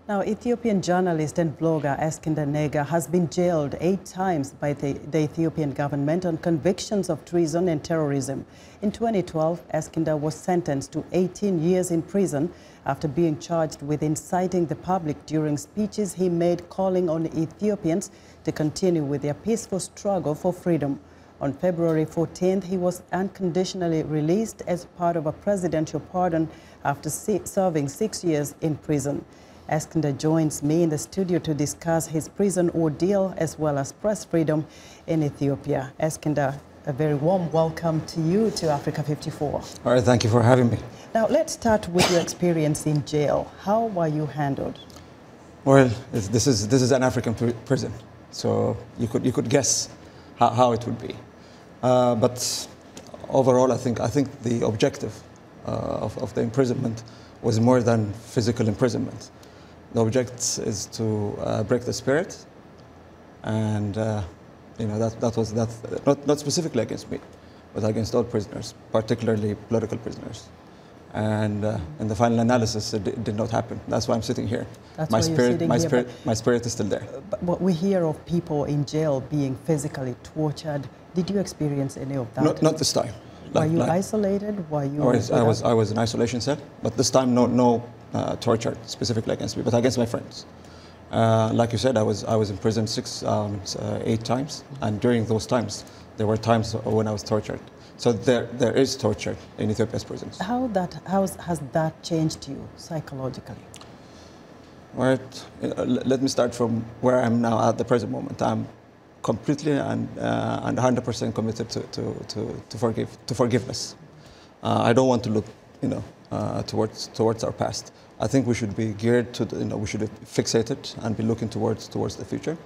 Now, Ethiopian journalist and blogger Eskinder Nega has been jailed 8 times by the Ethiopian government on convictions of treason and terrorism. In 2012, Eskinder was sentenced to 18 years in prison after being charged with inciting the public during speeches he made calling on Ethiopians to continue with their peaceful struggle for freedom. On February 14th, he was unconditionally released as part of a presidential pardon after serving 6 years in prison. Eskinder joins me in the studio to discuss his prison ordeal as well as press freedom in Ethiopia. Eskinder, a very warm welcome to you to Africa 54. All right, thank you for having me. Now, let's start with your experience in jail. How were you handled? Well, this is an African prison, so you could guess how it would be. But overall, I think the objective of the imprisonment was more than physical imprisonment. The objective is to break the spirit, and that's not specifically against me, but against all prisoners, particularly political prisoners. And in the final analysis, it did not happen. That's why I'm sitting here. My spirit is still there. But what we hear of people in jail being physically tortured. Did you experience any of that? Not this time. Were you isolated? Were you? I was in isolation cell, but this time no torture specifically against me, but against my friends. Like you said, I was in prison 8 times, and during those times, there were times when I was tortured. So there is torture in Ethiopia's prisons. How has that changed you psychologically? Well, let me start from where I am now at the present moment. I'm completely and 100% committed to forgiveness. I don't want to look, towards our past. I think we should be geared to, we should be fixated and be looking towards the future.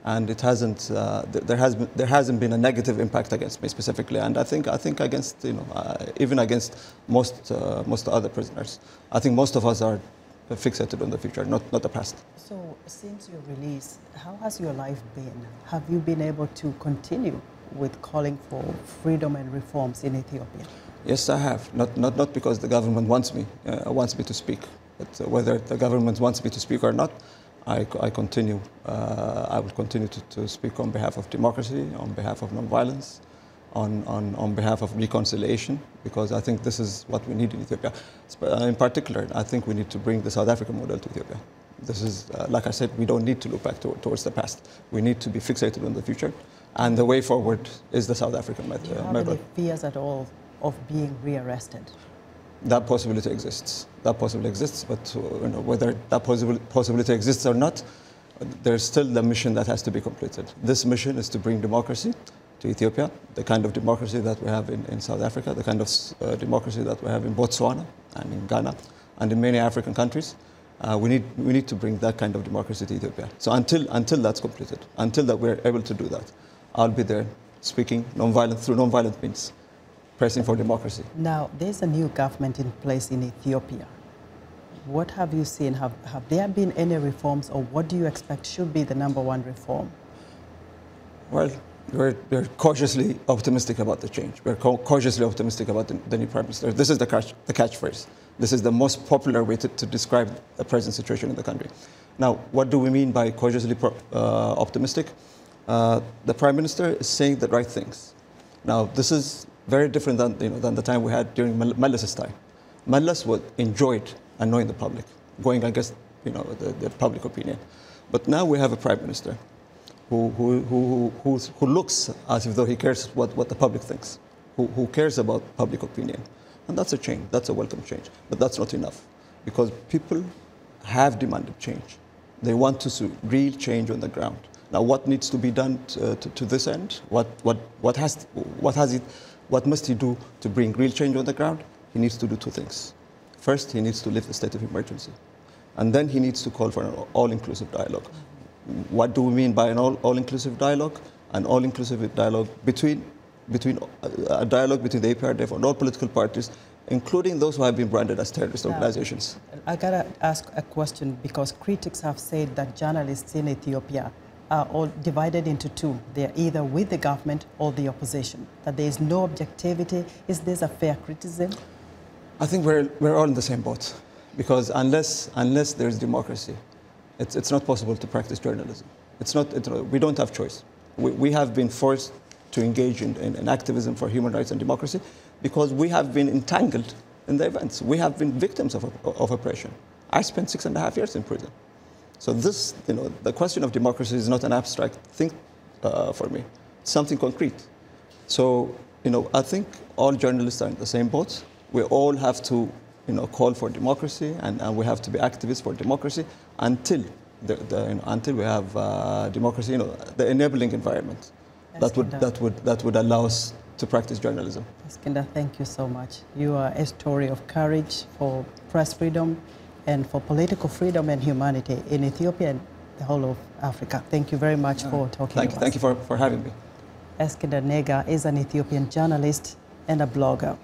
And it hasn't, there hasn't been a negative impact against me specifically. And I think against, even against most other prisoners. I think most of us are fixated on the future, not the past. So since your release, how has your life been? Have you been able to continue with calling for freedom and reforms in Ethiopia? Yes, I have. Not because the government wants me to speak, but whether the government wants me to speak or not, I will continue to speak on behalf of democracy, on behalf of nonviolence, on behalf of reconciliation, because I think this is what we need in Ethiopia. In particular, I think we need to bring the South African model to Ethiopia. This is, like I said, we don't need to look back towards the past. We need to be fixated on the future, and the way forward is the South African method. Do you have any fears at all of being rearrested? That possibility exists. That possibility exists, but whether that possibility exists or not, there's still the mission that has to be completed. This mission is to bring democracy to Ethiopia, the kind of democracy that we have in South Africa, the kind of democracy that we have in Botswana and in Ghana and in many African countries. We need to bring that kind of democracy to Ethiopia. So until that's completed, until that we're able to do that, I'll be there speaking through nonviolent means, pressing for democracy. Now, there's a new government in place in Ethiopia. What have you seen? Have there been any reforms, or what do you expect should be the #1 reform? Well, we're cautiously optimistic about the change. We're cautiously optimistic about the new Prime Minister. This is the catchphrase. This is the most popular way to describe the present situation in the country. Now, what do we mean by cautiously optimistic? The Prime Minister is saying the right things. Now, this is very different than the time we had during Mellis's time. Mellis enjoyed annoying the public, going against the public opinion. But now we have a Prime Minister who looks as if though he cares what the public thinks, who cares about public opinion. And that's a change, that's a welcome change. But that's not enough, because people have demanded change. They want to see real change on the ground. Now, what needs to be done to this end? What must he do to bring real change on the ground? He needs to do 2 things. First, he needs to lift the state of emergency. And then he needs to call for an all-inclusive dialogue. What do we mean by an all-inclusive dialogue? An all-inclusive dialogue between a dialogue between the APRDF and all political parties, including those who have been branded as terrorist organizations. I gotta ask a question, because critics have said that journalists in Ethiopia are all divided into 2. They're either with the government or the opposition, that there is no objectivity. Is this a fair criticism? I think we're all in the same boat, because unless there's democracy, It's not possible to practice journalism. We don't have choice. We have been forced to engage in activism for human rights and democracy because we have been entangled in the events. We have been victims of oppression. I spent 6.5 years in prison. So this, the question of democracy is not an abstract thing for me. It's something concrete. So, I think all journalists are in the same boat. We all have to, call for democracy, and we have to be activists for democracy until until we have democracy, the enabling environment that would allow us to practice journalism. Eskinder, thank you so much. You are a story of courage for press freedom and for political freedom and humanity in Ethiopia and the whole of Africa. Thank you very much for talking to us. Thank you for having me. Eskinder Nega is an Ethiopian journalist and a blogger.